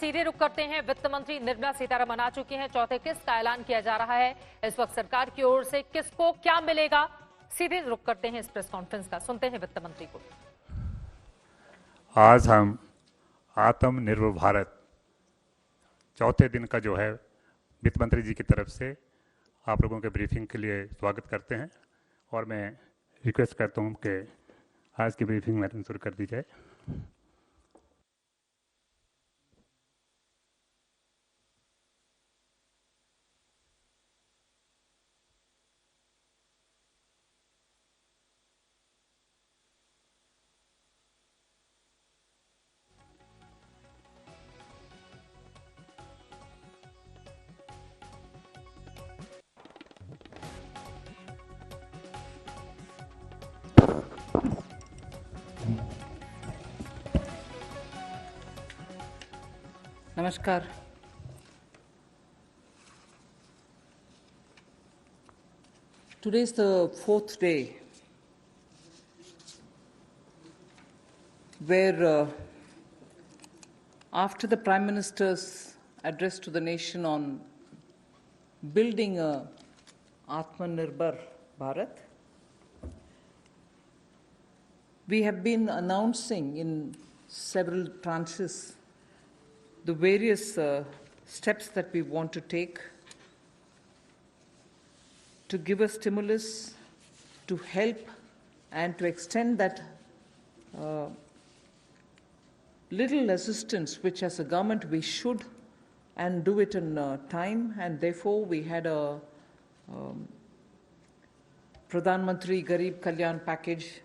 सीधे रुक करते हैं। वित्त मंत्री निर्मला सीतारमन आ चुकी हैं। चौथे किस्त का ऐलान किया जा रहा है। इस वक्त सरकार की ओर से किसको क्या मिलेगा, सीधे रुक करते हैं इस प्रेस कॉन्फ्रेंस का। सुनते हैं वित्त मंत्री को। आज हम आत्मनिर्भर भारत चौथे दिन का जो है वित्त मंत्री जी की तरफ से आप लोगों के ब्रीफिंग के लिए स्वागत करते हैं और मैं रिक्वेस्ट करता हूं कि आज की ब्रीफिंग मैडम शुरू कर दी जाए। Namaskar. Today is the fourth day where after the Prime Minister's address to the nation on building a Atmanirbhar Bharat, we have been announcing in several tranches the various steps that we want to take to give a stimulus, to help and to extend that little assistance which as a government we should and do it in time, and therefore we had a Pradhan Mantri Garib Kalyan package.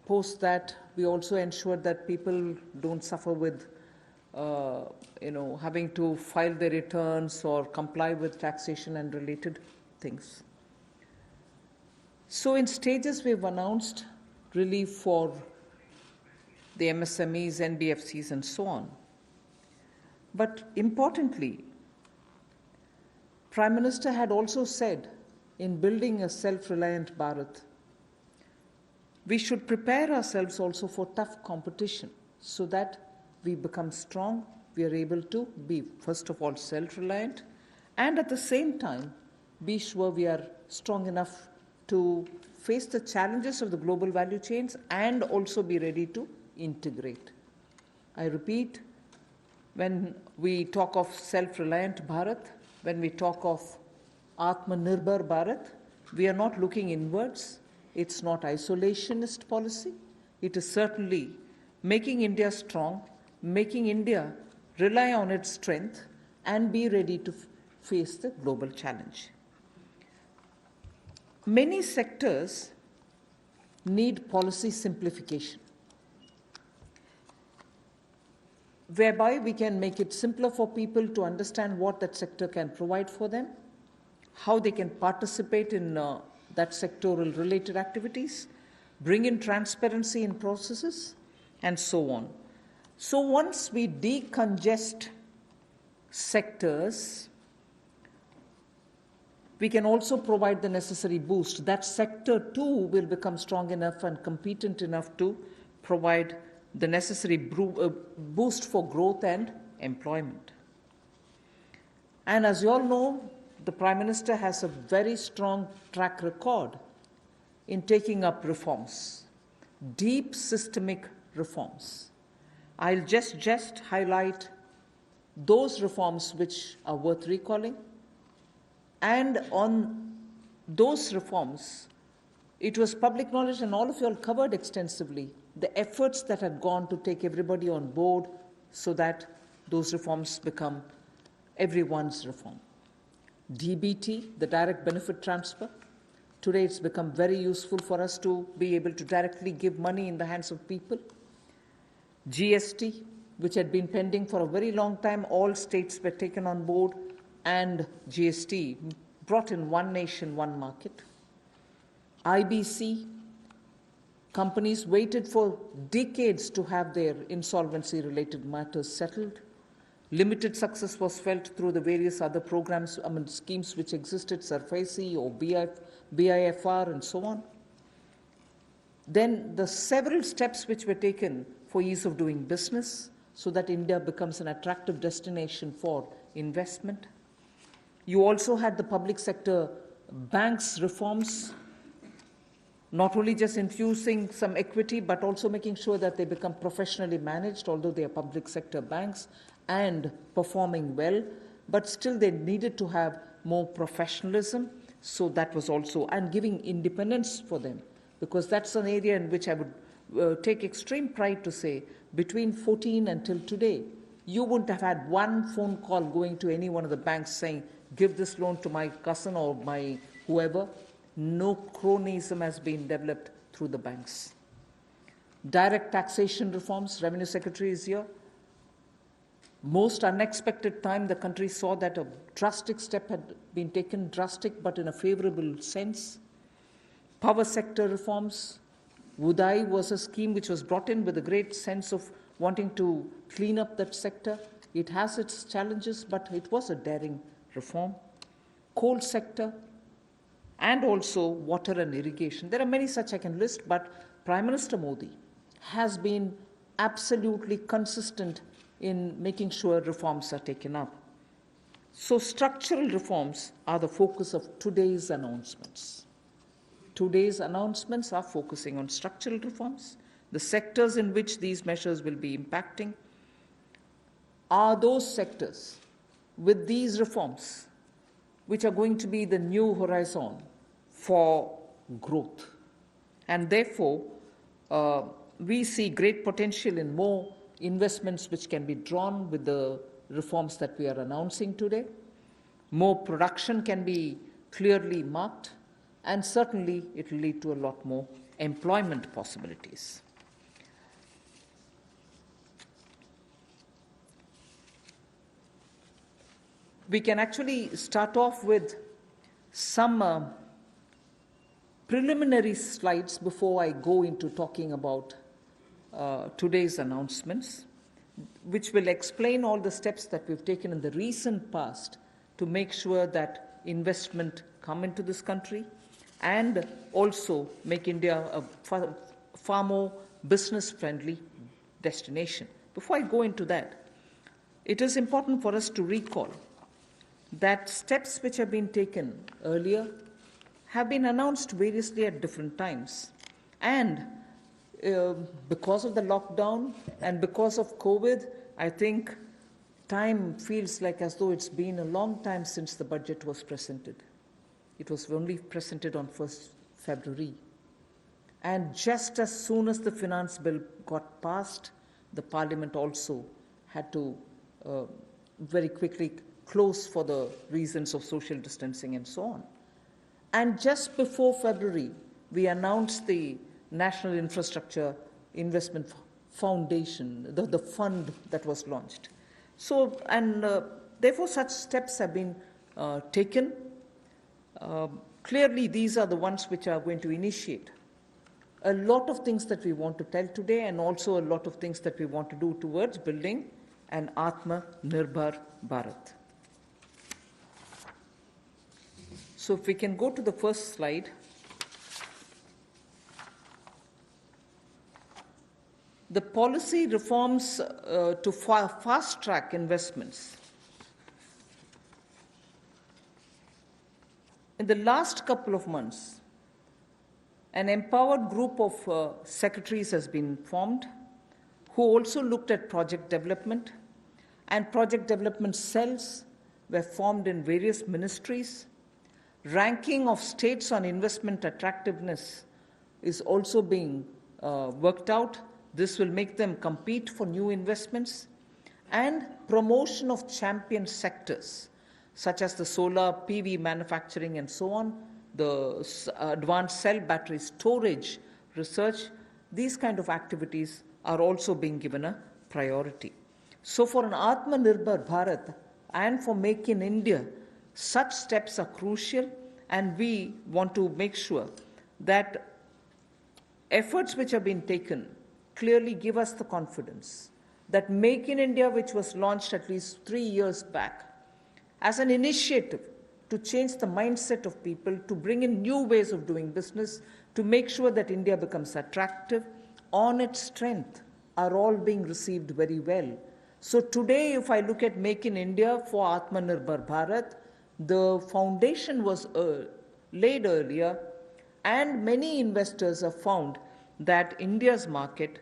Post that, we also ensured that people don't suffer with having to file their returns or comply with taxation and related things. So in stages, we've announced relief for the MSMEs, NBFCs, and so on. But importantly, Prime Minister had also said in building a self-reliant Bharat, we should prepare ourselves also for tough competition so that we become strong, we are able to be, first of all, self-reliant, and at the same time, be sure we are strong enough to face the challenges of the global value chains and also be ready to integrate. I repeat, when we talk of self-reliant Bharat, when we talk of Atmanirbhar Bharat, we are not looking inwards. It's not isolationist policy. It is certainly making India strong, making India rely on its strength and be ready to face the global challenge. Many sectors need policy simplification, whereby we can make it simpler for people to understand what that sector can provide for them, how they can participate in that sectoral related activities, bring in transparency in processes, and so on. So once we decongest sectors, we can also provide the necessary boost. That sector too will become strong enough and competent enough to provide the necessary boost for growth and employment. And as you all know, the Prime Minister has a very strong track record in taking up reforms, deep systemic reforms. I'll just highlight those reforms which are worth recalling. And on those reforms, it was public knowledge, and all of you all covered extensively the efforts that had gone to take everybody on board so that those reforms become everyone's reform. DBT, the direct benefit transfer. Today it's become very useful for us to be able to directly give money in the hands of people. GST, which had been pending for a very long time, all states were taken on board, and GST brought in one nation, one market. IBC, companies waited for decades to have their insolvency-related matters settled. Limited success was felt through the various other programs, schemes which existed, SARFACI or BIFR and so on. Then the several steps which were taken for ease of doing business, so that India becomes an attractive destination for investment. You also had the public sector banks reforms, not only just infusing some equity, but also making sure that they become professionally managed, although they are public sector banks, and performing well, but still they needed to have more professionalism. So that was also, and giving independence for them, because that's an area in which I would take extreme pride to say, between 14 until today, you wouldn't have had one phone call going to any one of the banks saying, give this loan to my cousin or my whoever. No cronyism has been developed through the banks. Direct taxation reforms, Revenue Secretary is here. Most unexpected time, the country saw that a drastic step had been taken, drastic but in a favorable sense. Power sector reforms. Udai was a scheme which was brought in with a great sense of wanting to clean up that sector. It has its challenges, but it was a daring reform. Coal sector, and also water and irrigation. There are many such I can list, but Prime Minister Modi has been absolutely consistent in making sure reforms are taken up. So structural reforms are the focus of today's announcements. Today's announcements are focusing on structural reforms. The sectors in which these measures will be impacting are those sectors with these reforms which are going to be the new horizon for growth. And therefore, we see great potential in more investments which can be drawn with the reforms that we are announcing today. More production can be clearly marked, and certainly it will lead to a lot more employment possibilities. We can actually start off with some preliminary slides before I go into talking about today's announcements, which will explain all the steps that we've taken in the recent past to make sure that investment come into this country and also make India a far more business-friendly destination. Before I go into that, it is important for us to recall that steps which have been taken earlier have been announced variously at different times. And because of the lockdown and because of COVID, I think time feels like as though it's been a long time since the budget was presented. It was only presented on 1st February. And just as soon as the finance bill got passed, the Parliament also had to very quickly close for the reasons of social distancing and so on. And just before February, we announced the National Infrastructure Investment Foundation, the fund that was launched. So, and therefore such steps have been taken. Clearly, these are the ones which are going to initiate a lot of things that we want to tell today, and also a lot of things that we want to do towards building an Atma-Nirbhar Bharat. So if we can go to the first slide. The policy reforms to fast-track investments. In the last couple of months, an empowered group of secretaries has been formed who also looked at project development, and project development cells were formed in various ministries. Ranking of states on investment attractiveness is also being worked out. This will make them compete for new investments, and promotion of champion sectors such as the solar PV manufacturing and so on, the advanced cell battery storage research. These kind of activities are also being given a priority. So for an Atma-Nirbhar Bharat and for Make in India, such steps are crucial, and we want to make sure that efforts which have been taken clearly give us the confidence that Make in India, which was launched at least 3 years back, as an initiative to change the mindset of people, to bring in new ways of doing business, to make sure that India becomes attractive on its strength are all being received very well. So today, if I look at Make in India for Atmanirbhar Bharat, the foundation was laid earlier, and many investors have found that India's market,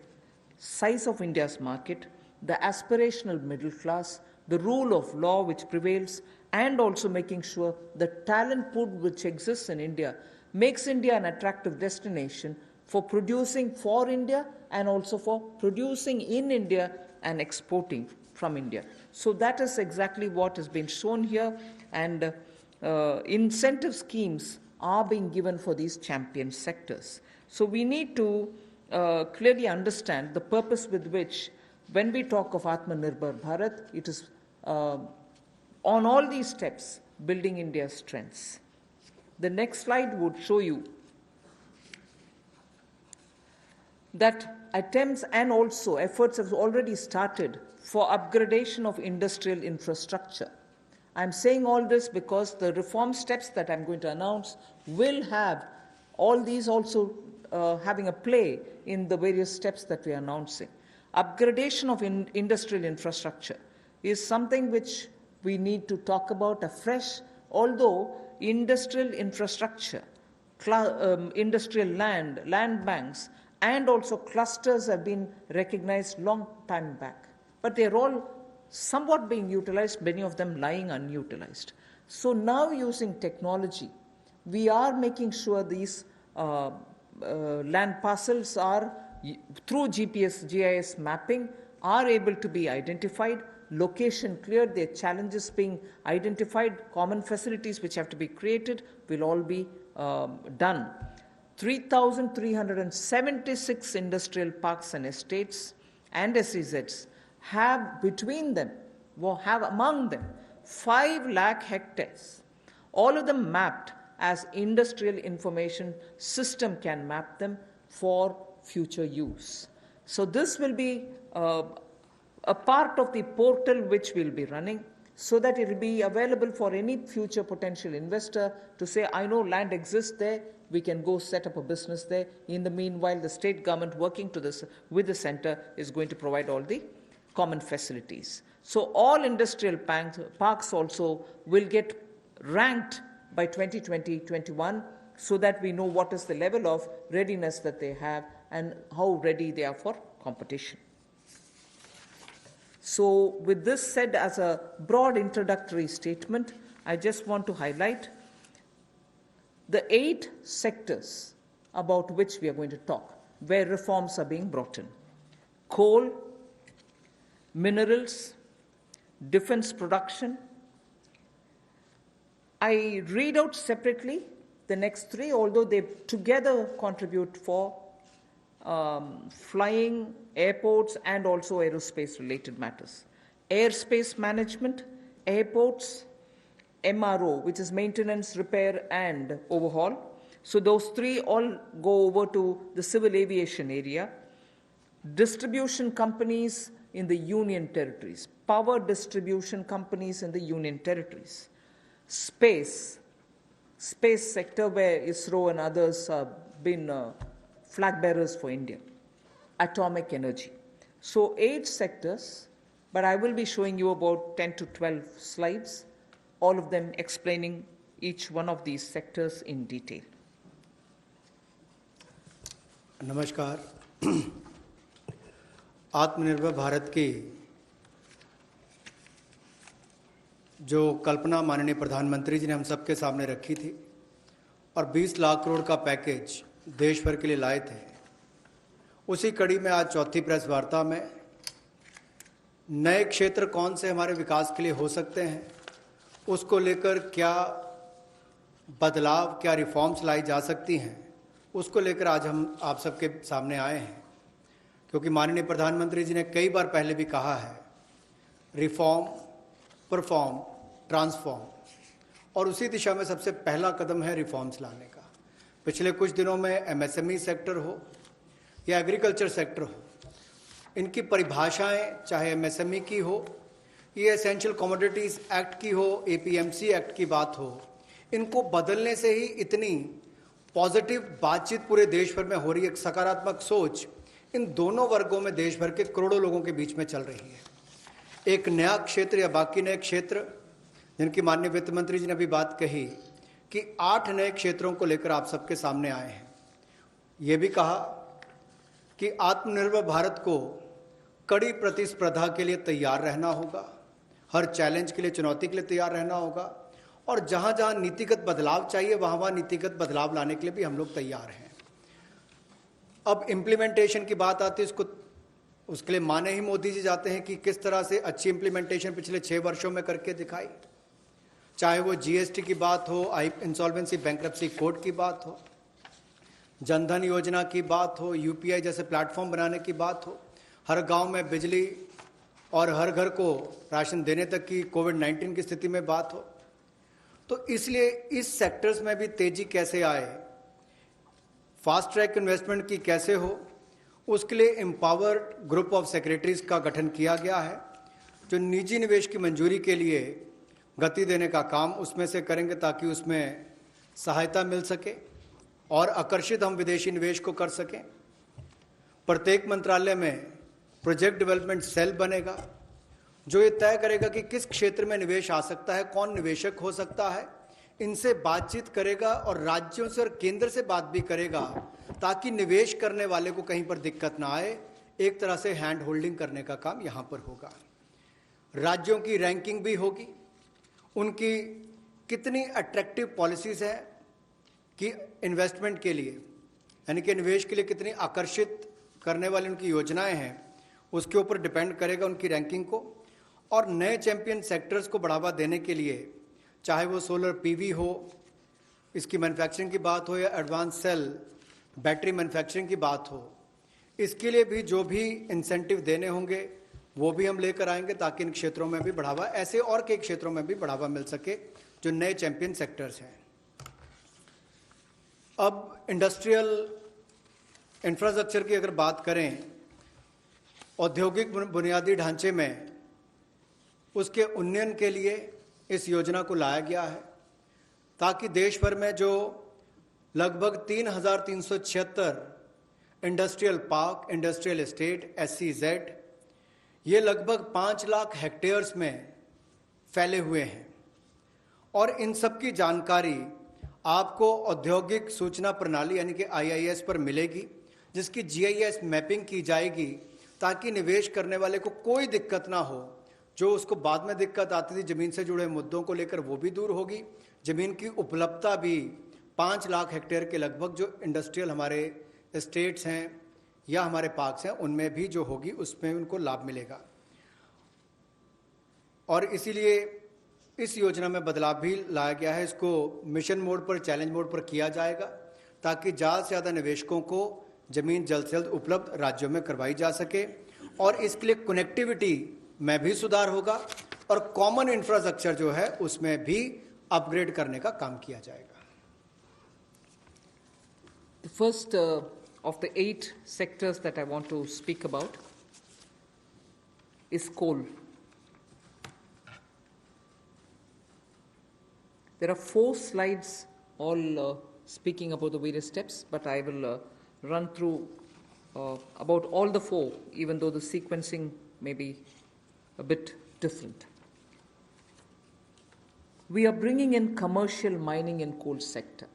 size of India's market, the aspirational middle class, the rule of law which prevails, and also making sure the talent pool which exists in India makes India an attractive destination for producing for India and also for producing in India and exporting from India. So that is exactly what has been shown here, and incentive schemes are being given for these champion sectors. So we need to clearly understand the purpose with which, when we talk of Atmanirbhar Bharat, it is on all these steps building India's strengths. The next slide would show you that attempts and also efforts have already started for upgradation of industrial infrastructure. I'm saying all this because the reform steps that I'm going to announce will have all these also having a play in the various steps that we are announcing. Upgradation of industrial infrastructure is something which we need to talk about afresh, although industrial infrastructure, industrial land banks, and also clusters have been recognized long time back. But they're all somewhat being utilized, many of them lying unutilized. So now, using technology, we are making sure these land parcels are, through GPS, GIS mapping, are able to be identified, location cleared, their challenges being identified, common facilities which have to be created will all be done. 3,376 industrial parks and estates and SEZs have between them, have among them 5 lakh hectares, all of them mapped as industrial information system can map them for future use. So this will be a part of the portal which we'll be running, so that it will be available for any future potential investor to say, I know land exists there, we can go set up a business there. In the meanwhile, the state government working with the center is going to provide all the common facilities. So all industrial parks also will get ranked by 2020-21, so that we know what is the level of readiness that they have and how ready they are for competition. So with this said as a broad introductory statement, I just want to highlight the 8 sectors about which we are going to talk, where reforms are being brought in: coal, minerals, defense production. I read out separately the next 3, although they together contribute for flying, airports, and also aerospace-related matters. Airspace management, airports, MRO, which is maintenance, repair, and overhaul. So those 3 all go over to the civil aviation area. Distribution companies in the union territories, power distribution companies in the union territories. Space sector, where ISRO and others have been flag bearers for India. Atomic energy. So 8 sectors, but I will be showing you about 10 to 12 slides, all of them explaining each one of these sectors in detail. नमस्कार। आत्मनिर्भर भारत की जो कल्पना माननीय प्रधानमंत्री जी ने हम सबके सामने रखी थी और 20 लाख करोड़ का पैकेज देश भर के लिए लाए थे, उसी कड़ी में आज चौथी प्रेस वार्ता में नए क्षेत्र कौन से हमारे विकास के लिए हो सकते हैं, उसको लेकर क्या बदलाव, क्या रिफॉर्म्स लाई जा सकती हैं, उसको लेकर आज हम आप सबके सामने आए हैं। क्योंकि माननीय प्रधानमंत्री जी ने कई बार पहले भी कहा है, रिफॉर्म, परफॉर्म, ट्रांसफॉर्म, और उसी दिशा में सबसे पहला कदम है रिफॉर्म्स लाने का। पिछले कुछ दिनों में एमएसएमई सेक्टर हो या एग्रीकल्चर सेक्टर हो, इनकी परिभाषाएं चाहे एमएसएमई की हो, ये एसेंशियल कमोडिटीज एक्ट की हो, एपीएमसी एक्ट की बात हो, इनको बदलने से ही इतनी पॉजिटिव बातचीत पूरे देश भर में हो रही है, एक सकारात्मक सोच इन दोनों वर्गों में देश भर के करोड़ों लोगों के बीच में चल रही है। एक नया क्षेत्र या बाकी नए क्षेत्र, जिनकी माननीय वित्त मंत्री जी ने अभी बात कही कि 8 नए क्षेत्रों को लेकर आप सबके सामने आए हैं। ये भी कहा कि आत्मनिर्भर भारत को कड़ी प्रतिस्पर्धा के लिए तैयार रहना होगा, हर चैलेंज के लिए, चुनौती के लिए तैयार रहना होगा, और जहां जहां नीतिगत बदलाव चाहिए वहां वहां नीतिगत बदलाव लाने के लिए भी हम लोग तैयार हैं। अब इम्प्लीमेंटेशन की बात आती है, उसके लिए माने ही मोदी जी जाते हैं कि किस तरह से अच्छी इम्प्लीमेंटेशन पिछले 6 वर्षों में करके दिखाई, चाहे वो जीएसटी की बात हो, इंसॉल्वेंसी बैंक्रप्सी कोड की बात हो, जनधन योजना की बात हो, यूपीआई जैसे प्लेटफॉर्म बनाने की बात हो, हर गांव में बिजली और हर घर को राशन देने तक की कोविड-19 की स्थिति में बात हो। तो इसलिए इस सेक्टर्स में भी तेजी कैसे आए, फास्ट ट्रैक इन्वेस्टमेंट की कैसे हो, उसके लिए एम्पावर्ड ग्रुप ऑफ सेक्रेटरीज का गठन किया गया है, जो निजी निवेश की मंजूरी के लिए गति देने का काम उसमें से करेंगे ताकि उसमें सहायता मिल सके और आकर्षित हम विदेशी निवेश को कर सकें। प्रत्येक मंत्रालय में प्रोजेक्ट डेवलपमेंट सेल बनेगा जो ये तय करेगा कि किस क्षेत्र में निवेश आ सकता है, कौन निवेशक हो सकता है, इनसे बातचीत करेगा और राज्यों से और केंद्र से बात भी करेगा ताकि निवेश करने वाले को कहीं पर दिक्कत ना आए। एक तरह से हैंड होल्डिंग करने का काम यहाँ पर होगा। राज्यों की रैंकिंग भी होगी, उनकी कितनी अट्रैक्टिव पॉलिसीज हैं कि इन्वेस्टमेंट के लिए, यानी कि निवेश के लिए कितनी आकर्षित करने वाली उनकी योजनाएं हैं, उसके ऊपर डिपेंड करेगा उनकी रैंकिंग को। और नए चैंपियन सेक्टर्स को बढ़ावा देने के लिए, चाहे वो सोलर पीवी हो, इसकी मैन्युफैक्चरिंग की बात हो, या एडवांस सेल बैटरी मैन्युफैक्चरिंग की बात हो, इसके लिए भी जो भी इंसेंटिव देने होंगे वो भी हम लेकर आएंगे ताकि इन क्षेत्रों में भी बढ़ावा, ऐसे और कई क्षेत्रों में भी बढ़ावा मिल सके जो नए चैंपियन सेक्टर्स हैं। अब इंडस्ट्रियल इंफ्रास्ट्रक्चर की अगर बात करें, औद्योगिक बुनियादी ढांचे में उसके उन्नयन के लिए इस योजना को लाया गया है ताकि देश भर में जो लगभग 3,376 industrial park, industrial estate, SEZ, ये लगभग 5 लाख हेक्टेयर्स में फैले हुए हैं और इन सब की जानकारी आपको औद्योगिक सूचना प्रणाली यानी कि IIS पर मिलेगी, जिसकी GIS मैपिंग की जाएगी ताकि निवेश करने वाले को कोई दिक्कत ना हो। जो उसको बाद में दिक्कत आती थी जमीन से जुड़े मुद्दों को लेकर, वो भी दूर होगी। जमीन की उपलब्धता भी 5 लाख हेक्टेयर के लगभग जो इंडस्ट्रियल हमारे स्टेट्स हैं या हमारे पार्क्स हैं उनमें भी जो होगी उसमें उनको लाभ मिलेगा। और इसीलिए इस योजना में बदलाव भी लाया गया है। इसको मिशन मोड पर, चैलेंज मोड पर किया जाएगा ताकि ज़्यादा से ज़्यादा निवेशकों को जमीन जल्द से जल्द उपलब्ध राज्यों में करवाई जा सके और इसके लिए कनेक्टिविटी में भी सुधार होगा और कॉमन इंफ्रास्ट्रक्चर जो है उसमें भी अपग्रेड करने का काम किया जाएगा। The first of the 8 sectors that I want to speak about is coal. There are 4 slides all speaking about the various steps, but I will run through about all the 4, even though the sequencing may be a bit different. We are bringing in commercial mining in coal sector.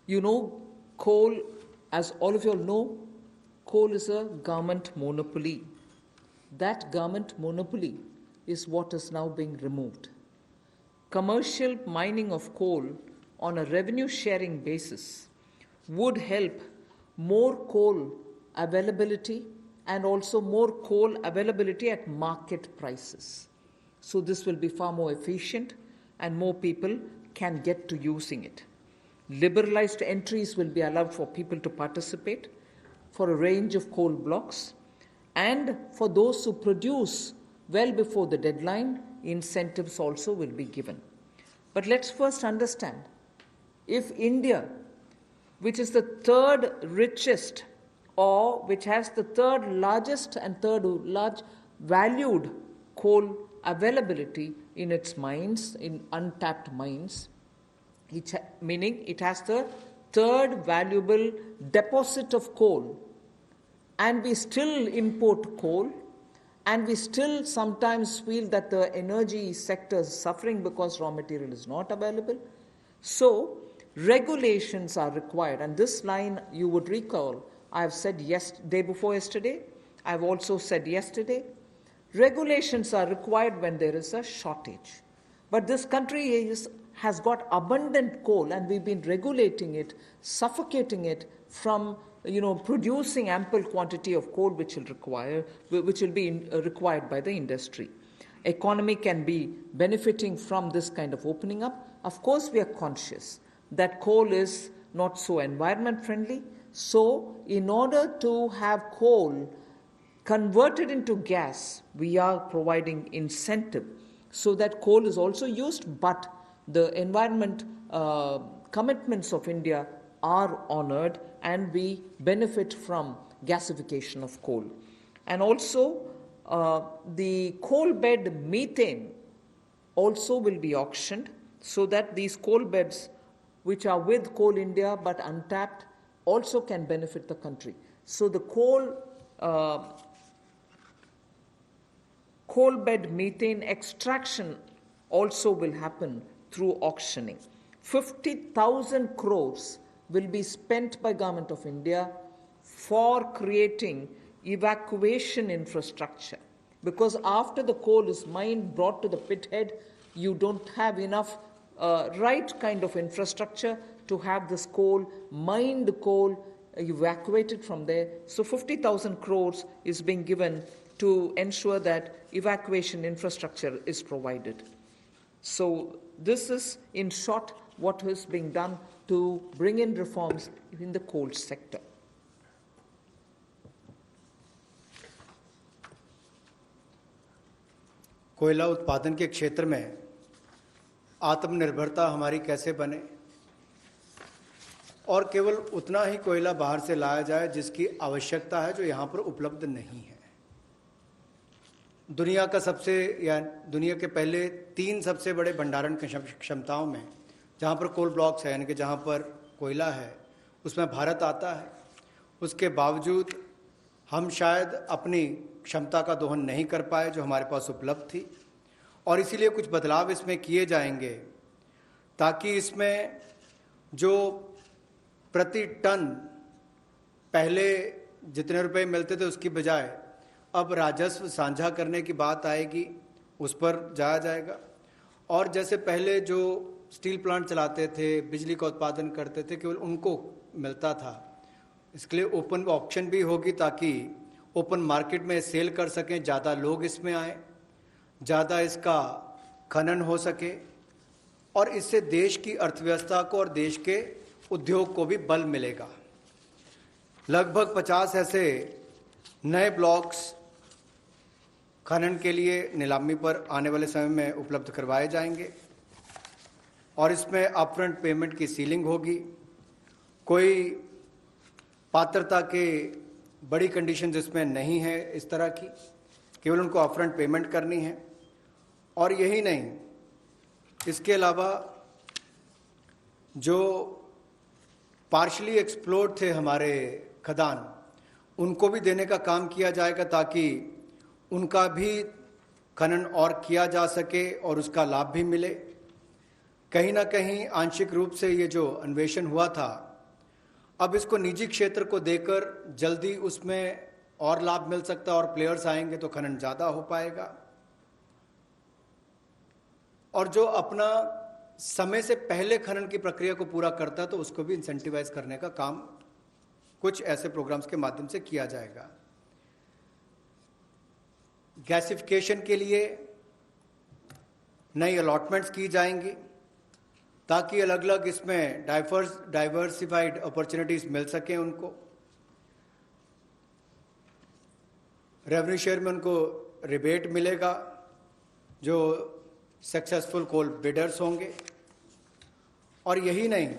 You know, coal, as all of you all know, coal is a government monopoly. That government monopoly is what is now being removed. Commercial mining of coal on a revenue sharing basis would help more coal availability and also more coal availability at market prices. So this will be far more efficient and more people can get to using it. Liberalized entries will be allowed for people to participate for a range of coal blocks, and for those who produce well before the deadline, incentives also will be given. But let's first understand, if India, which is the 3rd richest or which has the 3rd largest and 3rd large valued coal availability in its mines, in untapped mines, meaning it has the 3rd valuable deposit of coal and we still import coal, and we still sometimes feel that the energy sector is suffering because raw material is not available. So regulations are required, and this line you would recall I have said day before yesterday, I have also said yesterday, regulations are required when there is a shortage. But this country has got abundant coal, and we've been regulating it, suffocating it from producing ample quantity of coal which will be required by the industry. Economy can be benefiting from this kind of opening up. Of course, we are conscious that coal is not so environment friendly. So in order to have coal converted into gas, we are providing incentive so that coal is also used, but the environment commitments of India are honored, and we benefit from gasification of coal. And also the coal bed methane also will be auctioned, so that these coal beds which are with Coal India but untapped also can benefit the country. So the coal bed methane extraction also will happen through auctioning. 50,000 crores will be spent by Government of India for creating evacuation infrastructure. Because after the coal is mined, brought to the pit head, you don't have enough right kind of infrastructure to have this mined coal evacuated from there. So 50,000 crores is being given to ensure that evacuation infrastructure is provided. So this is, in short, what is being done to bring in reforms in the coal sector. कोयला उत्पादन के क्षेत्र में आत्मनिर्भरता हमारी कैसे बने और केवल उतना ही कोयला बाहर से लाया जाए जिसकी आवश्यकता है, जो यहाँ पर उपलब्ध नहीं है। दुनिया के पहले 3 सबसे बड़े भंडारण क्षमताओं में जहाँ पर कोल ब्लॉक्स है, यानी कि जहाँ पर कोयला है, उसमें भारत आता है। उसके बावजूद हम शायद अपनी क्षमता का दोहन नहीं कर पाए जो हमारे पास उपलब्ध थी, और इसीलिए कुछ बदलाव इसमें किए जाएंगे ताकि इसमें जो प्रति टन पहले जितने रुपए मिलते थे उसकी बजाय अब राजस्व साझा करने की बात आएगी, उस पर जाया जाएगा। और जैसे पहले जो स्टील प्लांट चलाते थे, बिजली का उत्पादन करते थे, केवल उनको मिलता था, इसके लिए ओपन ऑक्शन भी होगी ताकि ओपन मार्केट में सेल कर सकें, ज़्यादा लोग इसमें आए, ज़्यादा इसका खनन हो सके, और इससे देश की अर्थव्यवस्था को और देश के उद्योग को भी बल मिलेगा। लगभग 50 ऐसे नए ब्लॉक्स खनन के लिए नीलामी पर आने वाले समय में उपलब्ध करवाए जाएंगे, और इसमें अपफ्रंट पेमेंट की सीलिंग होगी। कोई पात्रता के बड़ी कंडीशन इसमें नहीं है इस तरह की, केवल उनको अपफ्रंट पेमेंट करनी है। और यही नहीं, इसके अलावा जो पार्शली एक्सप्लोर्ड थे हमारे खदान, उनको भी देने का काम किया जाएगा ताकि उनका भी खनन और किया जा सके और उसका लाभ भी मिले। कहीं ना कहीं आंशिक रूप से ये जो अन्वेषण हुआ था, अब इसको निजी क्षेत्र को देकर जल्दी उसमें और लाभ मिल सकता है, और प्लेयर्स आएंगे तो खनन ज़्यादा हो पाएगा। और जो अपना समय से पहले खनन की प्रक्रिया को पूरा करता है तो उसको भी इंसेंटिवाइज करने का काम कुछ ऐसे प्रोग्राम्स के माध्यम से किया जाएगा। गैसिफिकेशन के लिए नई अलॉटमेंट्स की जाएंगी ताकि अलग अलग इसमें डाइवर्सिफाइड अपॉर्चुनिटीज मिल सकें उनको। रेवेन्यू शेयर में उनको रिबेट मिलेगा जो सक्सेसफुल कोल बिडर्स होंगे। और यही नहीं,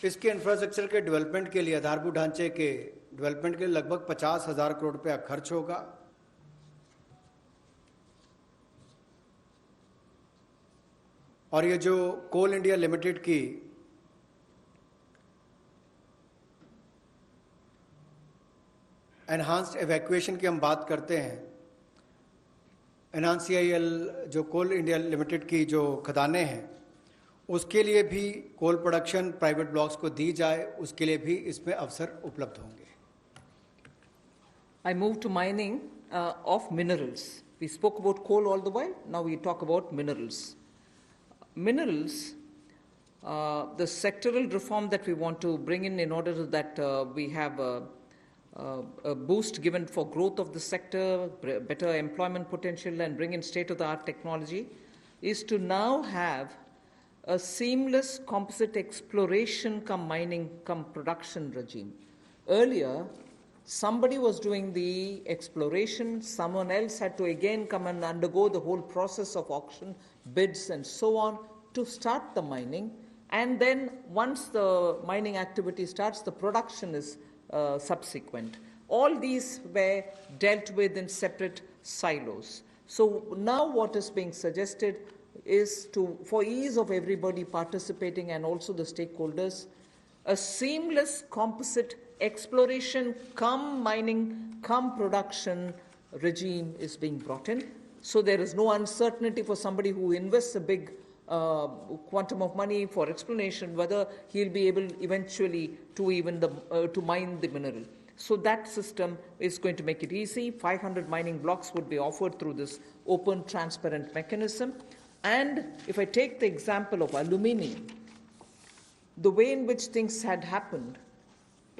इसके इंफ्रास्ट्रक्चर के डेवलपमेंट के लिए, आधारभूत ढांचे के डेवलपमेंट के लिए लगभग 50,000 करोड़ रुपया खर्च होगा। और ये जो कोल इंडिया लिमिटेड की एनहांस्ड एवैक्यूएशन की हम बात करते हैं, NCIL जो कोल इंडिया लिमिटेड की जो खदानें हैं उसके लिए भी कोल प्रोडक्शन प्राइवेट ब्लॉक्स को दी जाए, उसके लिए भी इसमें अवसर उपलब्ध होंगे। I move to mining of minerals. We spoke about coal all the while. Now we talk about minerals. Minerals, the sectoral reform that we want to bring in order that we have a boost given for growth of the sector, better employment potential, and bring in state-of-the-art technology, is to now have a seamless composite exploration come mining come production regime. Earlier, somebody was doing the exploration, someone else had to again come and undergo the whole process of auction, bids and so on to start the mining, and then once the mining activity starts, the production is subsequent. All these were dealt with in separate silos. So now what is being suggested is to, for ease of everybody participating and also the stakeholders, a seamless composite exploration come mining come production regime is being brought in. So there is no uncertainty for somebody who invests a big quantum of money for exploration whether he'll be able eventually to even to mine the mineral. So that system is going to make it easy. 500 mining blocks would be offered through this open, transparent mechanism. And if I take the example of aluminium, the way in which things had happened,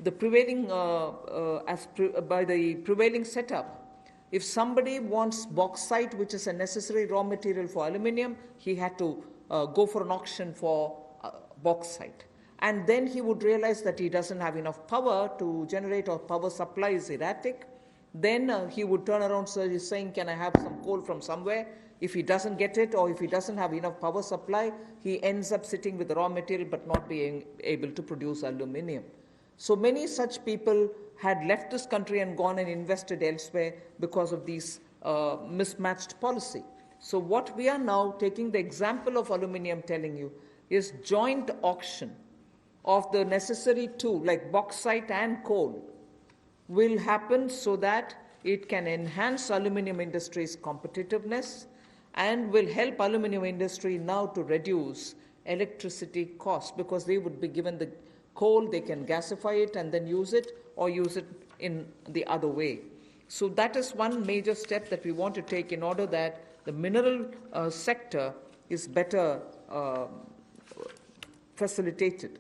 the prevailing by the prevailing setup, if somebody wants bauxite, which is a necessary raw material for aluminium, he had to go for an auction for bauxite. And then he would realize that he doesn't have enough power to generate, or power supply is erratic. Then he would turn around saying, can I have some coal from somewhere? If he doesn't get it, or if he doesn't have enough power supply, he ends up sitting with the raw material but not being able to produce aluminium. So many such people had left this country and gone and invested elsewhere because of these mismatched policy. So what we are now taking the example of aluminium telling you is joint auction of the necessary two, like bauxite and coal, will happen so that it can enhance aluminium industry's competitiveness and will help aluminium industry now to reduce electricity costs, because they would be given the coal, they can gasify it and then use it, or use it in the other way. So that is one major step that we want to take in order that the mineral sector is better facilitated.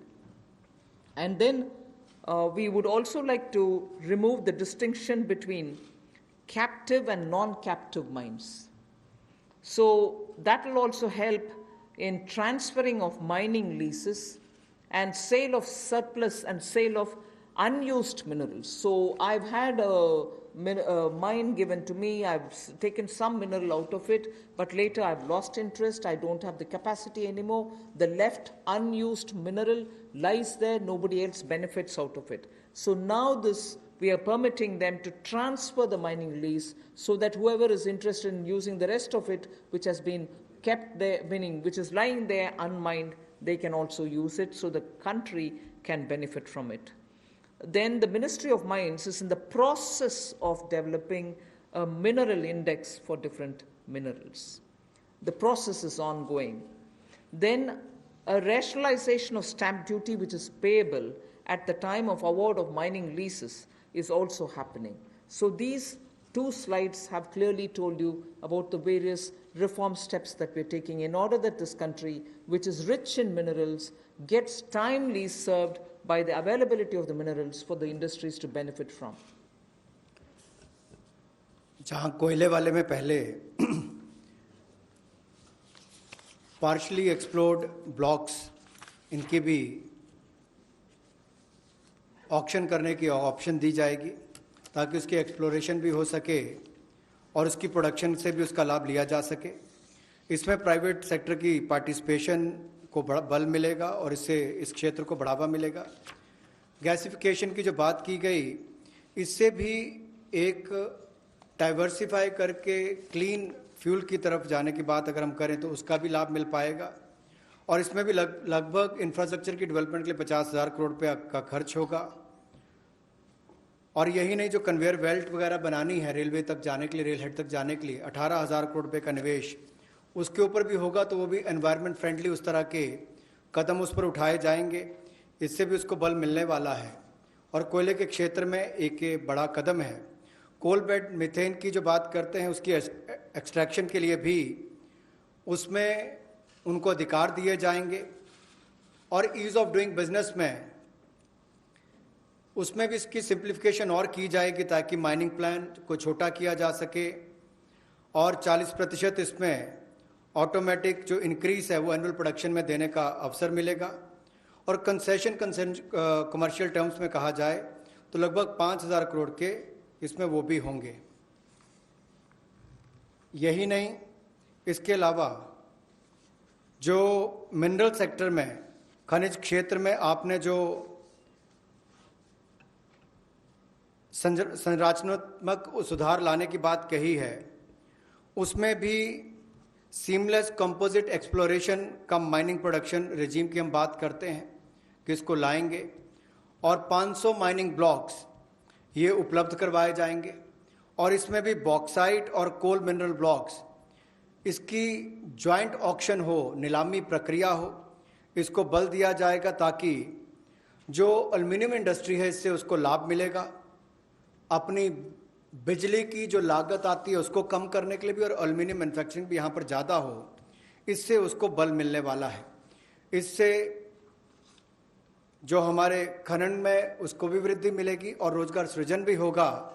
And then we would also like to remove the distinction between captive and non-captive mines. So that will also help in transferring of mining leases and sale of surplus and sale of unused minerals. So I've had a mine given to me, I've taken some mineral out of it, but later I've lost interest, I don't have the capacity anymore. The left unused mineral lies there, nobody else benefits out of it. So now we are permitting them to transfer the mining lease so that whoever is interested in using the rest of it, which has been kept there, meaning which is lying there unmined, they can also use it, so the country can benefit from it. Then the Ministry of Mines is in the process of developing a mineral index for different minerals. The process is ongoing. Then a rationalization of stamp duty, which is payable at the time of award of mining leases, is also happening. So these two slides have clearly told you about the various reform steps that we're taking in order that this country, which is rich in minerals, gets timely served by the availability of the minerals for the industries to benefit from. जहाँ कोयले वाले में पहले partially explored blocks, इनकी भी auction करने की option दी जाएगी ताकि उसकी एक्सप्लोरेशन भी हो सके और उसकी प्रोडक्शन से भी उसका लाभ लिया जा सके. इसमें प्राइवेट सेक्टर की पार्टिसिपेशन को बल मिलेगा और इससे इस क्षेत्र को बढ़ावा मिलेगा. गैसिफिकेशन की जो बात की गई, इससे भी एक डाइवर्सिफाई करके क्लीन फ्यूल की तरफ जाने की बात अगर हम करें तो उसका भी लाभ मिल पाएगा. और इसमें भी लगभग इंफ्रास्ट्रक्चर की डेवलपमेंट के लिए 50,000 करोड़ रुपये का खर्च होगा. और यही नहीं, जो कन्वेयर बेल्ट वगैरह बनानी है रेलवे तक जाने के लिए, रेल हेड तक जाने के लिए 18,000 करोड़ रुपये का निवेश उसके ऊपर भी होगा, तो वो भी एनवायरनमेंट फ्रेंडली उस तरह के कदम उस पर उठाए जाएंगे, इससे भी उसको बल मिलने वाला है। और कोयले के क्षेत्र में एक बड़ा कदम है। कोल बेड मीथेन की जो बात करते हैं, उसकी एक्सट्रैक्शन के लिए भी उसमें उनको अधिकार दिए जाएंगे। और ईज़ ऑफ डूइंग बिजनेस में उसमें भी इसकी सिंप्लीफिकेशन और की जाएगी ताकि माइनिंग प्लान को छोटा किया जा सके और 40% इसमें ऑटोमेटिक जो इंक्रीज है वो एनुअल प्रोडक्शन में देने का अवसर मिलेगा। और कंसेशन कमर्शियल टर्म्स में कहा जाए तो लगभग 5,000 करोड़ के इसमें वो भी होंगे। यही नहीं, इसके अलावा जो मिनरल सेक्टर में, खनिज क्षेत्र में आपने जो संरचनात्मक सुधार लाने की बात कही है, उसमें भी सीमलेस कंपोजिट एक्सप्लोरेशन का माइनिंग प्रोडक्शन रेजीम की हम बात करते हैं कि इसको लाएंगे और 500 माइनिंग ब्लॉक्स ये उपलब्ध करवाए जाएंगे। और इसमें भी बॉक्साइट और कोल मिनरल ब्लॉक्स, इसकी जॉइंट ऑक्शन हो, नीलामी प्रक्रिया हो, इसको बल दिया जाएगा ताकि जो एल्युमिनियम इंडस्ट्री है इससे उसको लाभ मिलेगा। अपनी बिजली की जो लागत आती है उसको कम करने के लिए भी, और एल्युमिनियम मैन्युफैक्चरिंग भी यहाँ पर ज़्यादा हो, इससे उसको बल मिलने वाला है। इससे जो हमारे खनन में उसको भी वृद्धि मिलेगी और रोजगार सृजन भी होगा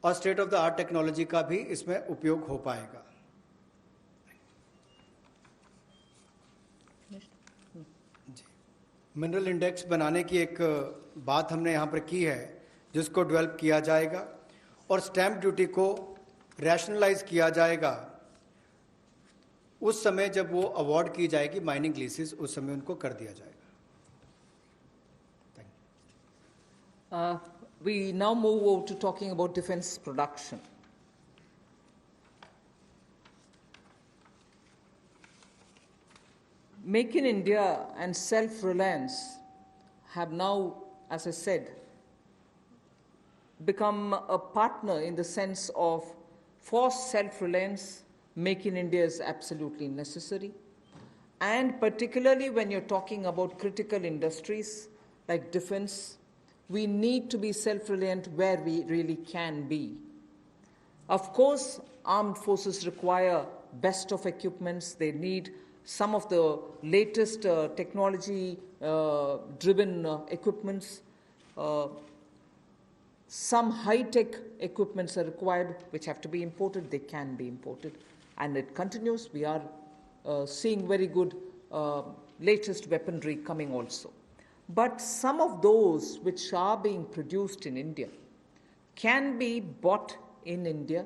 और state of the art technology का भी इसमें उपयोग हो पाएगा। मिनरल इंडेक्स बनाने की एक बात हमने यहाँ पर की है जिसको डेवलप किया जाएगा और स्टैंप ड्यूटी को रैशनलाइज किया जाएगा। उस समय जब वो अवार्ड की जाएगी माइनिंग लीसेस, उस समय उनको कर दिया जाएगा। We now move over to talking about defense production. Make in India and self-reliance have now, as I said, become a partner in the sense of for self-reliance, Make in India is absolutely necessary. And particularly when you're talking about critical industries like defense, we need to be self-reliant where we really can be. Of course, armed forces require best of equipments. They need some of the latest technology-driven equipments. Some high-tech equipments are required, which have to be imported. They can be imported. And it continues. We are seeing very good latest weaponry coming also. But some of those which are being produced in India can be bought in India.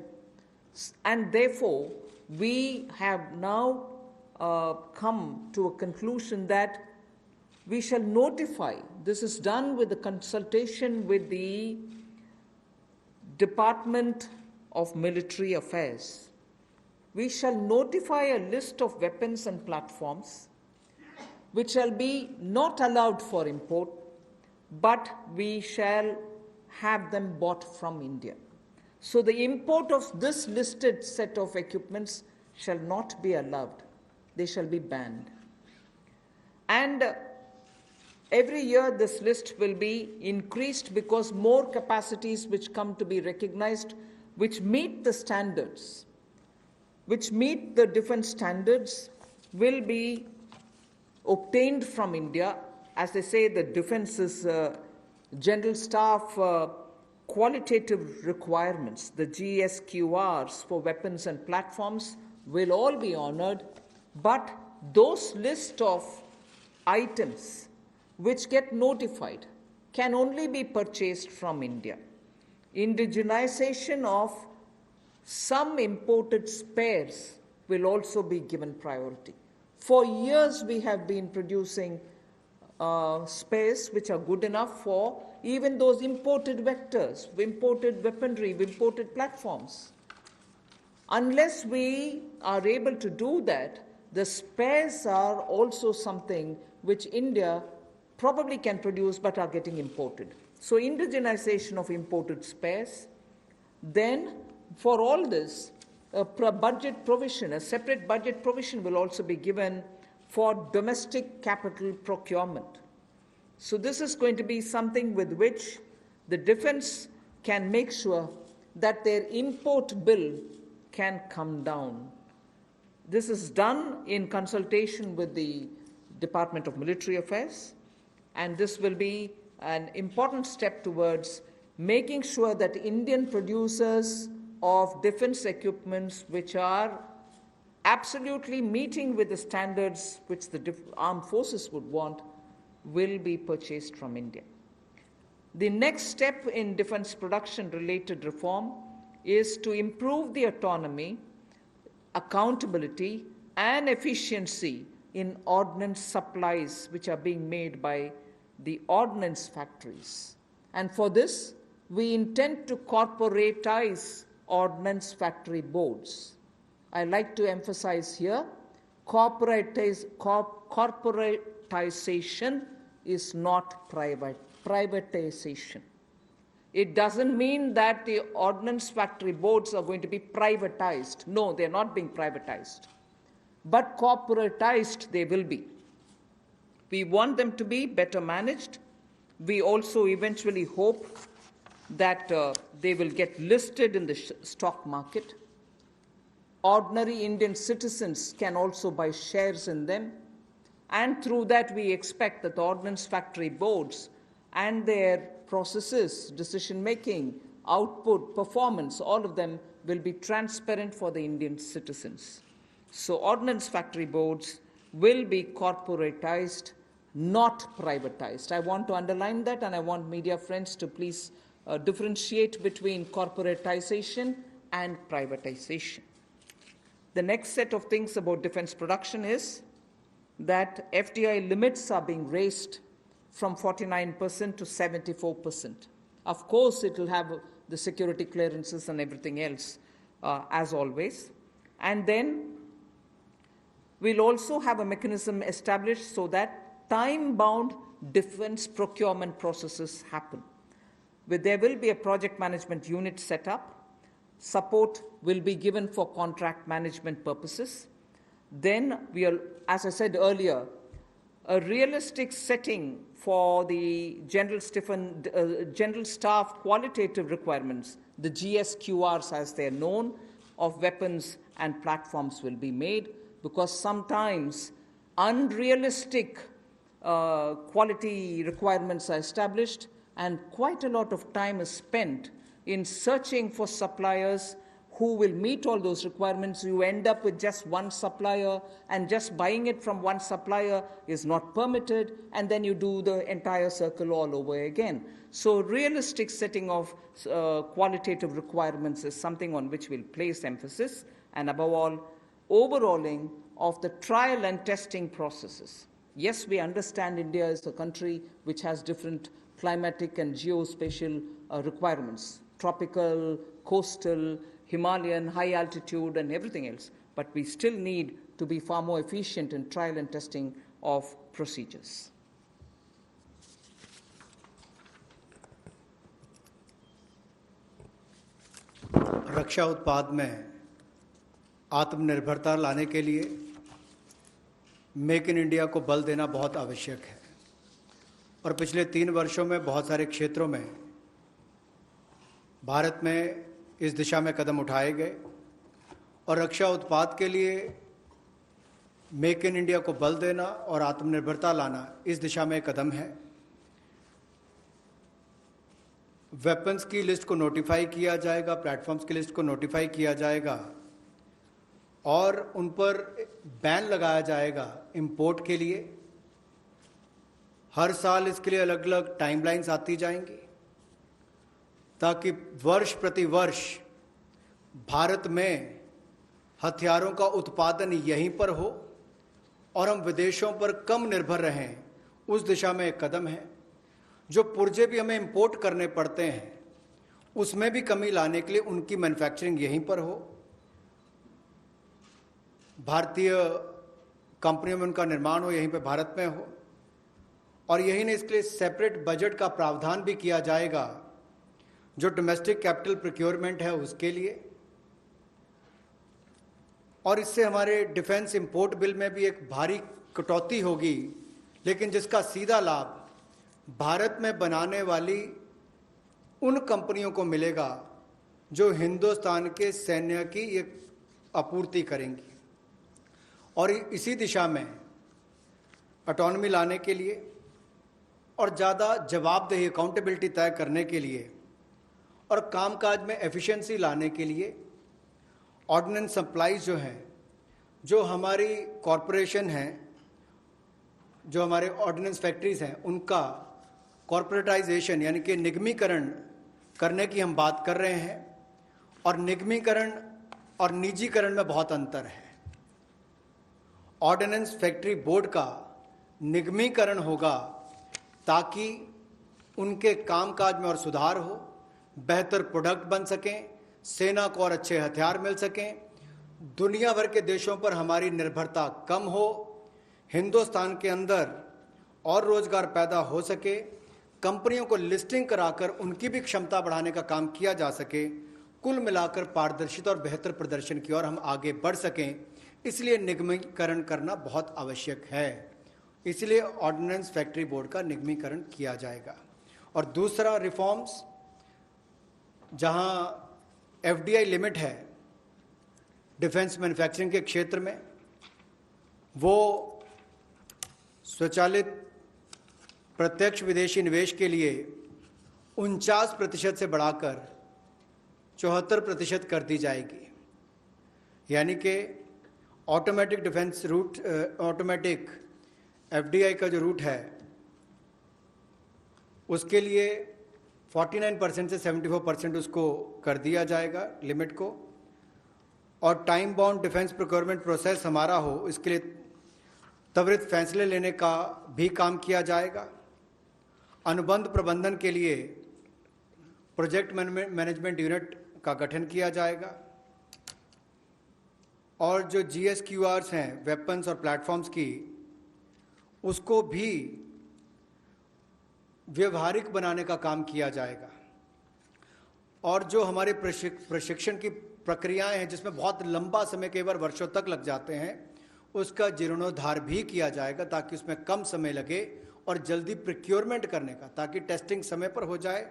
And therefore, we have now come to a conclusion that we shall notify. This is done with the consultation with the Department of Military Affairs. We shall notify a list of weapons and platforms which shall be not allowed for import, but we shall have them bought from India. So the import of this listed set of equipments shall not be allowed. They shall be banned. And every year this list will be increased because more capacities which come to be recognized, which meet the standards, which meet the defense standards, will be obtained from India. As they say, the defense's general staff qualitative requirements, the GSQRs for weapons and platforms will all be honored, but those list of items which get notified can only be purchased from India. Indigenization of some imported spares will also be given priority. For years we have been producing spares which are good enough for even those imported vectors, imported weaponry, imported platforms. Unless we are able to do that, the spares are also something which India probably can produce but are getting imported. So indigenization of imported spares. Then for all this, a budget provision, a separate budget provision will also be given for domestic capital procurement. So this is going to be something with which the defense can make sure that their import bill can come down. This is done in consultation with the Department of Military Affairs, and this will be an important step towards making sure that Indian producers of defense equipments which are absolutely meeting with the standards which the armed forces would want will be purchased from India. The next step in defense production related reform is to improve the autonomy, accountability, and efficiency in ordnance supplies which are being made by the ordnance factories. And for this, we intend to corporatize ordnance factory boards. I like to emphasize here, corporatization is not privatization. It doesn't mean that the ordnance factory boards are going to be privatized. No, they're not being privatized. But corporatized they will be. We want them to be better managed. We also eventually hope that they will get listed in the stock market. Ordinary Indian citizens can also buy shares in them. And through that, we expect that the ordnance factory boards and their processes, decision-making, output, performance, all of them will be transparent for the Indian citizens. So ordnance factory boards will be corporatized, not privatized. I want to underline that, and I want media friends to please differentiate between corporatization and privatization. The next set of things about defense production is that FDI limits are being raised from 49% to 74%. Of course, it will have the security clearances and everything else, as always. And then we'll also have a mechanism established so that time-bound defense procurement processes happen. There will be a project management unit set up. Support will be given for contract management purposes. Then we'll, as I said earlier, a realistic setting for the general staff qualitative requirements, the GSQRs as they're known, of weapons and platforms will be made, because sometimes unrealistic quality requirements are established and quite a lot of time is spent in searching for suppliers who will meet all those requirements. You end up with just one supplier, and just buying it from one supplier is not permitted, and then you do the entire circle all over again. So realistic setting of qualitative requirements is something on which we'll place emphasis, and above all, overhauling of the trial and testing processes. Yes, we understand India is a country which has different climatic and geospatial requirements, tropical, coastal, Himalayan, high altitude, and everything else. But we still need to be far more efficient in trial and testing of procedures. रक्षा उत्पाद में आत्मनिर्भरता लाने के लिए make in India को बल देना बहुत आवश्यक है, और पिछले 3 वर्षों में बहुत सारे क्षेत्रों में भारत में इस दिशा में कदम उठाए गए, और रक्षा उत्पाद के लिए मेक इन इंडिया को बल देना और आत्मनिर्भरता लाना इस दिशा में कदम है। वेपन्स की लिस्ट को नोटिफाई किया जाएगा, प्लेटफॉर्म्स की लिस्ट को नोटिफाई किया जाएगा, और उन पर बैन लगाया जाएगा इंपोर्ट के लिए। हर साल इसके लिए अलग अलग टाइमलाइंस आती जाएंगी, ताकि वर्ष प्रति वर्ष भारत में हथियारों का उत्पादन यहीं पर हो और हम विदेशों पर कम निर्भर रहें। उस दिशा में एक कदम है। जो पुर्जे भी हमें इंपोर्ट करने पड़ते हैं, उसमें भी कमी लाने के लिए उनकी मैन्युफैक्चरिंग यहीं पर हो, भारतीय कंपनियों में उनका निर्माण हो, यहीं पे भारत में हो, और यही नहीं, इसके लिए सेपरेट बजट का प्रावधान भी किया जाएगा, जो डोमेस्टिक कैपिटल प्रोक्योरमेंट है उसके लिए। और इससे हमारे डिफेंस इंपोर्ट बिल में भी एक भारी कटौती होगी, लेकिन जिसका सीधा लाभ भारत में बनाने वाली उन कंपनियों को मिलेगा जो हिंदुस्तान के सैन्य की एक आपूर्ति करेंगी। और इसी दिशा में ऑटोनॉमी लाने के लिए और ज़्यादा जवाबदेही, अकाउंटेबिलिटी तय करने के लिए और कामकाज में एफिशिएंसी लाने के लिए ऑर्डिनेंस सप्लाईज जो हैं, जो हमारी कॉरपोरेशन हैं, जो हमारे ऑर्डिनेंस फैक्ट्रीज हैं, उनका कॉरपोरेटाइजेशन यानी कि निगमीकरण करने की हम बात कर रहे हैं। और निगमीकरण और निजीकरण में बहुत अंतर है। ऑर्डिनेंस फैक्ट्री बोर्ड का निगमीकरण होगा ताकि उनके कामकाज में और सुधार हो, बेहतर प्रोडक्ट बन सकें, सेना को और अच्छे हथियार मिल सकें, दुनिया भर के देशों पर हमारी निर्भरता कम हो, हिंदुस्तान के अंदर और रोजगार पैदा हो सके, कंपनियों को लिस्टिंग कराकर उनकी भी क्षमता बढ़ाने का काम किया जा सके, कुल मिलाकर पारदर्शिता और बेहतर प्रदर्शन की ओर हम आगे बढ़ सकें। इसलिए निगमीकरण करना बहुत आवश्यक है। इसलिए ऑर्डिनेंस फैक्ट्री बोर्ड का निगमीकरण किया जाएगा। और दूसरा रिफॉर्म्स, जहां एफडीआई लिमिट है डिफेंस मैन्युफैक्चरिंग के क्षेत्र में, वो स्वचालित प्रत्यक्ष विदेशी निवेश के लिए 49% से बढ़ाकर 74% कर दी जाएगी। यानी कि automatic defence route, automatic FDI का जो रूट है उसके लिए 49% से 74% उसको कर दिया जाएगा लिमिट को। और time bound defence procurement process हमारा हो, इसके लिए त्वरित फैसले लेने का भी काम किया जाएगा। अनुबंध प्रबंधन के लिए प्रोजेक्ट मैनेजमेंट यूनिट का गठन किया जाएगा। और जो GSQRs हैं वेपन्स और प्लेटफॉर्म्स की, उसको भी व्यवहारिक बनाने का काम किया जाएगा। और जो हमारे प्रशिक्षण की प्रक्रियाएं हैं जिसमें बहुत लंबा समय, कई बार वर्षों तक लग जाते हैं, उसका जीर्णोद्धार भी किया जाएगा ताकि उसमें कम समय लगे और जल्दी प्रोक्योरमेंट करने का, ताकि टेस्टिंग समय पर हो जाए,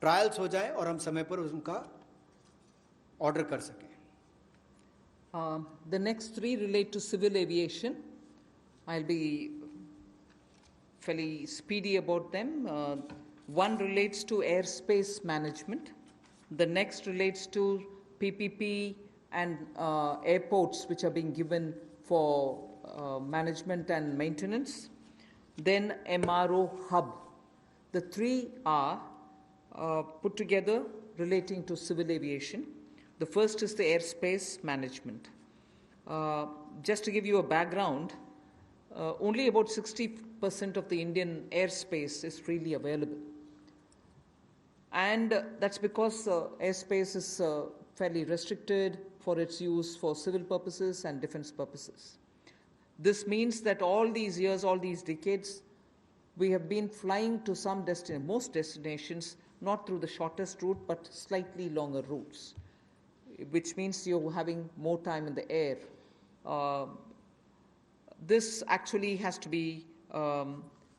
ट्रायल्स हो जाए और हम समय पर उनका ऑर्डर कर सकें। The next three relate to civil aviation. I'll be fairly speedy about them. One relates to airspace management. The next relates to PPP and airports which are being given for management and maintenance. Then MRO hub. The three are put together relating to civil aviation. The first is the airspace management. Just to give you a background, only about 60% of the Indian airspace is freely available. And that's because airspace is fairly restricted for its use for civil purposes and defense purposes. This means that all these years, all these decades, we have been flying to some most destinations, not through the shortest route, but slightly longer routes, which means you're having more time in the air. This actually has to be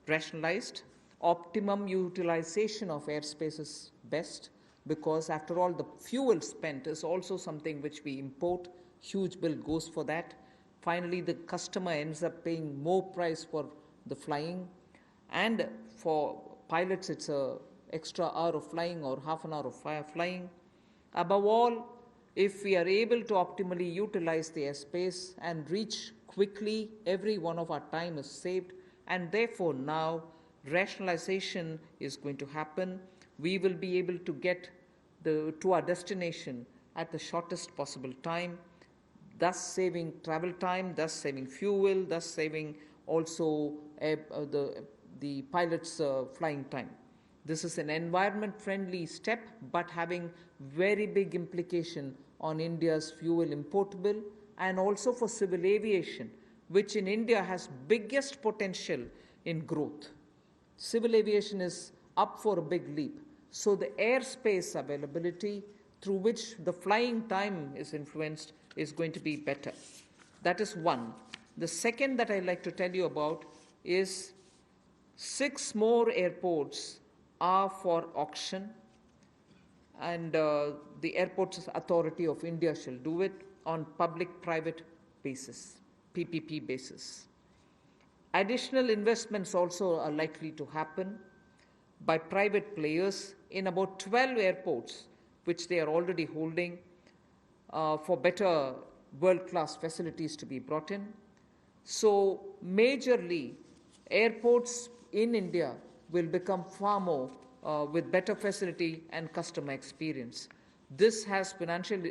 rationalized. Optimum utilization of airspace is best, because after all the fuel spent is also something which we import. Huge bill goes for that. Finally, the customer ends up paying more price for the flying, and for pilots it's a extra hour of flying or half an hour of flying. Above all, if we are able to optimally utilize the airspace and reach quickly, every one of our time is saved, and therefore now rationalization is going to happen. We will be able to get to our destination at the shortest possible time, thus saving travel time, thus saving fuel, thus saving also the pilot's flying time. This is an environment-friendly step, but having very big implication on India's fuel import bill, and also for civil aviation, which in India has biggest potential in growth. Civil aviation is up for a big leap. So the airspace availability through which the flying time is influenced is going to be better. That is one. The second that I'd like to tell you about is 6 more airports are for auction, and the Airports Authority of India shall do it on public-private basis, PPP basis. Additional investments also are likely to happen by private players in about 12 airports, which they are already holding, for better world-class facilities to be brought in. So majorly, airports in India will become far more with better facility and customer experience. This has financial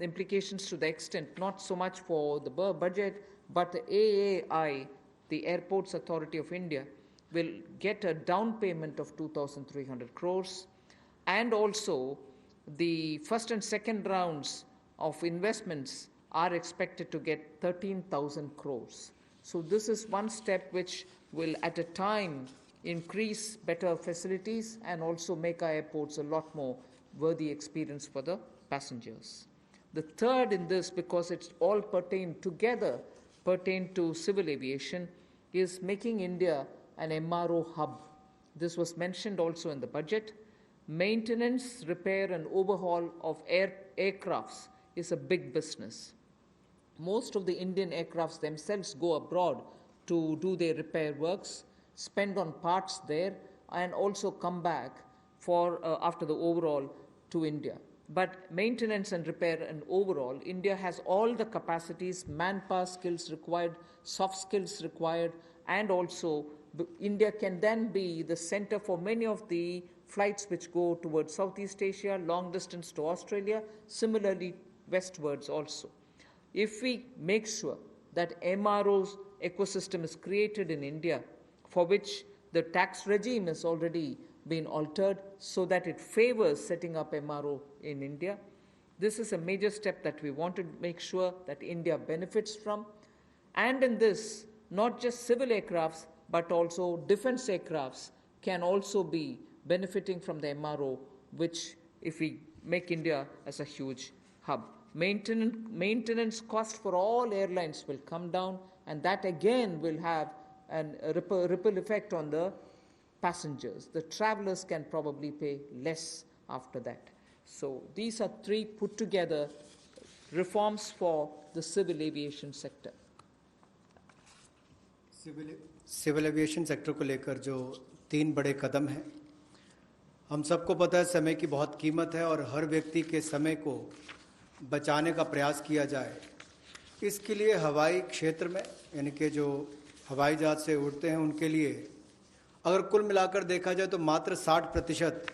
implications to the extent not so much for the budget, but the AAI, the Airports Authority of India, will get a down payment of 2,300 crores, and also the first and second rounds of investments are expected to get 13,000 crores. So this is one step which will at a time increase better facilities and also make our airports a lot more worthy experience for the passengers. The third in this, because it's all pertain to civil aviation, is making India an MRO hub. This was mentioned also in the budget. Maintenance, repair and overhaul of aircrafts is a big business. Most of the Indian aircrafts themselves go abroad to do their repair works, spend on parts there, and also come back for after the overhaul to India. But maintenance and repair and overall, India has all the capacities, manpower skills required, soft skills required, and also India can then be the center for many of the flights which go towards Southeast Asia, long distance to Australia, similarly westwards also. If we make sure that MRO's ecosystem is created in India, for which the tax regime has already been altered so that it favors setting up MRO in India, this is a major step that we want to make sure that India benefits from. And in this, not just civil aircrafts, but also defense aircrafts can also be benefiting from the MRO, which if we make India as a huge hub. Maintenance cost for all airlines will come down, and that again will have a ripple effect on the passengers. The travelers can probably pay less after that. So these are 3 put together reforms for the civil aviation sector. Civil aviation sector को लेकर जो 3 बड़े कदम हैं, हम सबको पता है समय की बहुत कीमत है और हर व्यक्ति के समय को बचाने का प्रयास किया जाए। इसके लिए हवाई क्षेत्र में, यानी कि जो हवाई जहाज से उड़ते हैं उनके लिए अगर कुल मिलाकर देखा जाए तो मात्र 60%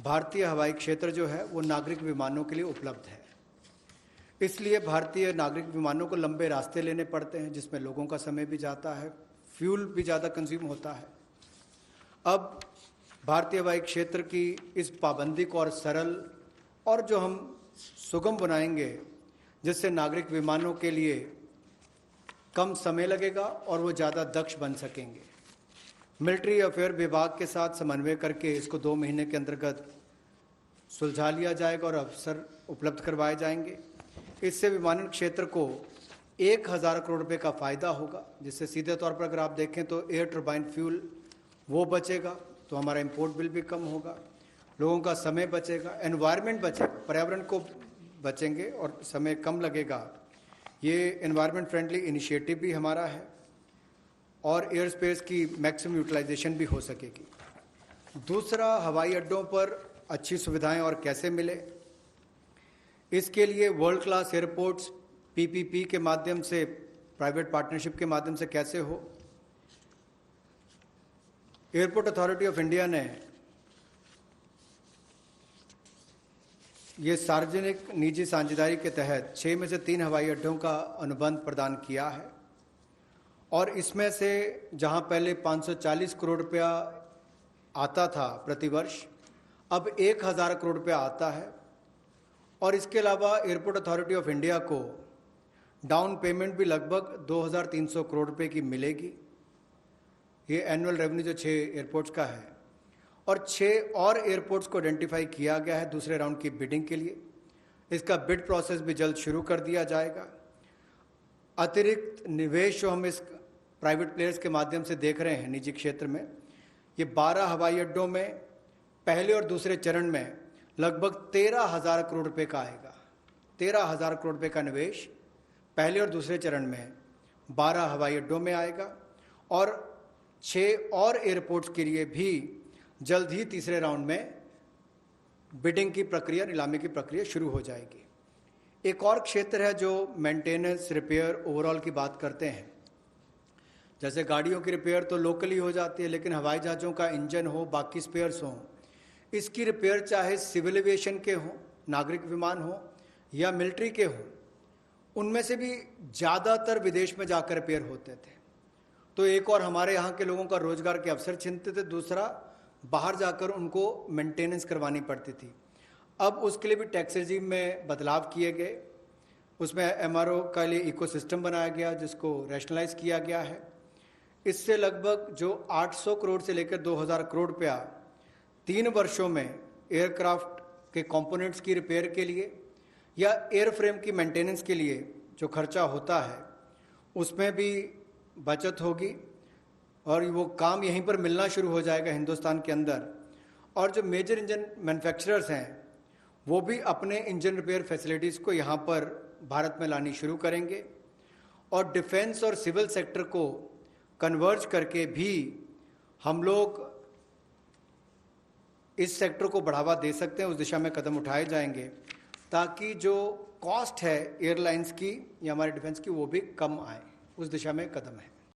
भारतीय हवाई क्षेत्र जो है वो नागरिक विमानों के लिए उपलब्ध है। इसलिए भारतीय नागरिक विमानों को लंबे रास्ते लेने पड़ते हैं, जिसमें लोगों का समय भी जाता है, फ्यूल भी ज़्यादा कंज्यूम होता है। अब भारतीय हवाई क्षेत्र की इस पाबंदी को और सरल और जो हम सुगम बनाएंगे, जिससे नागरिक विमानों के लिए कम समय लगेगा और वो ज़्यादा दक्ष बन सकेंगे। मिलिट्री अफेयर विभाग के साथ समन्वय करके इसको 2 महीने के अंतर्गत सुलझा लिया जाएगा और अवसर उपलब्ध करवाए जाएंगे। इससे विमानन क्षेत्र को 1,000 करोड़ रुपए का फ़ायदा होगा, जिससे सीधे तौर पर अगर आप देखें तो एयर टर्बाइन फ्यूल वो बचेगा, तो हमारा इंपोर्ट बिल भी कम होगा, लोगों का समय बचेगा, एनवायरनमेंट बचेगा, पर्यावरण को बचेंगे और समय कम लगेगा। ये एनवायरनमेंट फ्रेंडली इनिशिएटिव भी हमारा है और एयर स्पेस की मैक्सिमम यूटिलाइजेशन भी हो सकेगी। दूसरा, हवाई अड्डों पर अच्छी सुविधाएं और कैसे मिले, इसके लिए वर्ल्ड क्लास एयरपोर्ट्स पीपीपी के माध्यम से, प्राइवेट पार्टनरशिप के माध्यम से कैसे हो। एयरपोर्ट अथॉरिटी ऑफ इंडिया ने ये सार्वजनिक निजी साझेदारी के तहत 6 में से 3 हवाई अड्डों का अनुबंध प्रदान किया है और इसमें से जहां पहले 540 करोड़ रुपया आता था प्रतिवर्ष, अब 1,000 करोड़ रुपया आता है। और इसके अलावा एयरपोर्ट अथॉरिटी ऑफ इंडिया को डाउन पेमेंट भी लगभग 2,300 करोड़ रुपए की मिलेगी ये एनुअल रेवेन्यू जो 6 एयरपोर्ट्स का है, और 6 और एयरपोर्ट्स को आइडेंटिफाई किया गया है दूसरे राउंड की बिडिंग के लिए। इसका बिड प्रोसेस भी जल्द शुरू कर दिया जाएगा। अतिरिक्त निवेश जो हम इस प्राइवेट प्लेयर्स के माध्यम से देख रहे हैं निजी क्षेत्र में, ये 12 हवाई अड्डों में पहले और दूसरे चरण में लगभग 13,000 करोड़ रुपए का आएगा। 13,000 करोड़ रुपए का निवेश पहले और दूसरे चरण में 12 हवाई अड्डों में आएगा, और 6 और एयरपोर्ट्स के लिए भी जल्द ही तीसरे राउंड में बिडिंग की प्रक्रिया, नीलामी की प्रक्रिया शुरू हो जाएगी। एक और क्षेत्र है जो मेंटेनेंस, रिपेयर, ओवरऑल की बात करते हैं। जैसे गाड़ियों की रिपेयर तो लोकली हो जाती है, लेकिन हवाई जहाज़ों का इंजन हो, बाकी स्पेयर्स हों, इसकी रिपेयर चाहे सिविल एविएशन के हों, नागरिक विमान हो या मिलिट्री के हों, उनमें से भी ज़्यादातर विदेश में जाकर रिपेयर होते थे। तो एक और हमारे यहाँ के लोगों का रोजगार के अवसर छीनते थे, दूसरा बाहर जाकर उनको मेंटेनेंस करवानी पड़ती थी। अब उसके लिए भी टैक्स रेजिम में बदलाव किए गए, उसमें एमआरओ का लिए इकोसिस्टम बनाया गया जिसको रैशनलाइज किया गया है। इससे लगभग जो 800 करोड़ से लेकर 2000 करोड़ रुपया 3 वर्षों में एयरक्राफ्ट के कंपोनेंट्स की रिपेयर के लिए या एयरफ्रेम की मेंटेनेंस के लिए जो खर्चा होता है, उसमें भी बचत होगी, और वो काम यहीं पर मिलना शुरू हो जाएगा हिंदुस्तान के अंदर। और जो मेजर इंजन मैन्युफैक्चरर्स हैं वो भी अपने इंजन रिपेयर फैसिलिटीज़ को यहाँ पर भारत में लानी शुरू करेंगे, और डिफेंस और सिविल सेक्टर को कन्वर्ज करके भी हम लोग इस सेक्टर को बढ़ावा दे सकते हैं। उस दिशा में कदम उठाए जाएंगे ताकि जो कॉस्ट है एयरलाइंस की या हमारे डिफेंस की वो भी कम आए। उस दिशा में कदम है।